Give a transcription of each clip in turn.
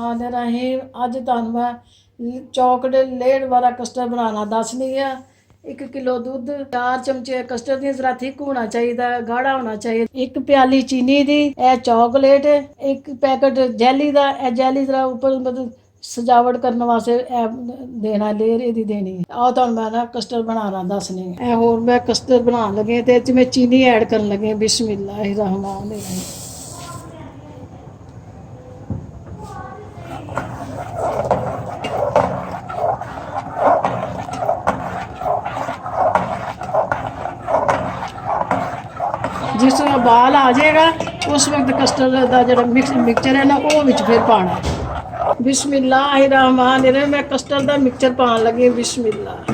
बिस्मिल्लाहिर्रहमानिर्रहीम। अज तुहानूं मैं चॉकलेट लेयर वाला कस्टर्ड बनाना दसनी है। 1 किलो दूध, 4 चमचे कस्टर्ड दी, जरा थिक होना चाहिए, गाढ़ा होना चाहिए। 1 प्याली चीनी दी, ए चॉकलेट, 1 पैकेट जैली दा, ए जैली जरा ऊपर मतलब सजावट करने वास्ते ए देना, लेयर एदी देनी। आओ तुहानूं मैं ना कस्टर्ड बनाना दसनी है। ए होर मैं कस्टर्ड बनान लगी ते इच मैं चीनी ऐड करन लगी। बिस्मिल्लाहिर्रहमानिर्रहीम। जिस तरह बाल आ जाएगा उस वक्त कस्टर्ड का जो मिक्सचर है ना वो विच फिर पाना। बिस्मिल्लाहिर्रहमानिर्रहीम। मैं कस्टर्ड का मिक्सचर पान लगी। बिस्मिल्लाह।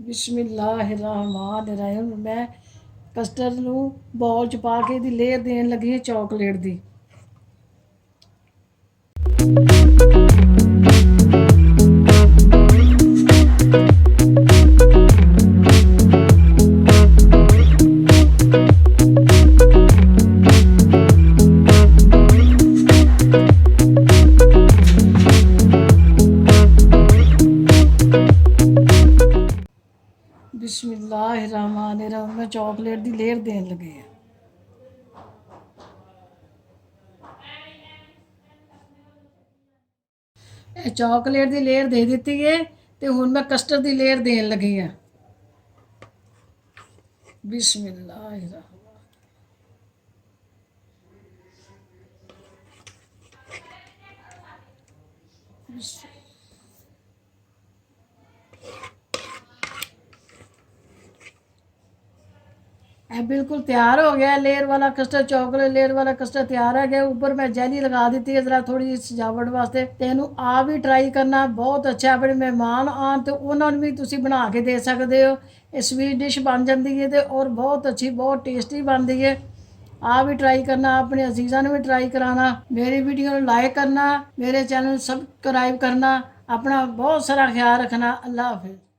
बिस्मिल्लाहिर्रहमानिर्रहीम। मैं कस्टर्ड नूं बाउल च पा के दी लेयर देन लगी है चॉकलेट दी। बिस्मिल्लाहिर्रहमानिर्रहीम। मैं चॉकलेट दी लेयर देन लगी है। चॉकलेट दी लेयर दे दी है तो हुण मैं कस्टर्ड दी लेयर देन लगी है। बिस्मिल्लाहिर्रहमानिर्रहीम। बिल्कुल तैयार हो गया लेयर वाला कस्टर्ड। चॉकलेट लेयर वाला कस्टर्ड तैयार है गया। ऊपर मैं जैली लगा दी है जरा थोड़ी सजावट वास्ते। तेनू आप भी ट्राई करना, बहुत अच्छा। अपने मेहमान आन तो उन्होंने भी तुसी बना के दे सकते हो। ये स्वीट डिश बन जाती है तो और बहुत अच्छी, बहुत टेस्टी बनती है। आप भी ट्राई करना, अपने अजीज़ा ने भी ट्राई कराना। मेरी वीडियो लाइक करना, मेरे चैनल सब्सक्राइब करना। अपना बहुत सारा ख्याल रखना। अल्लाह हाफिज़।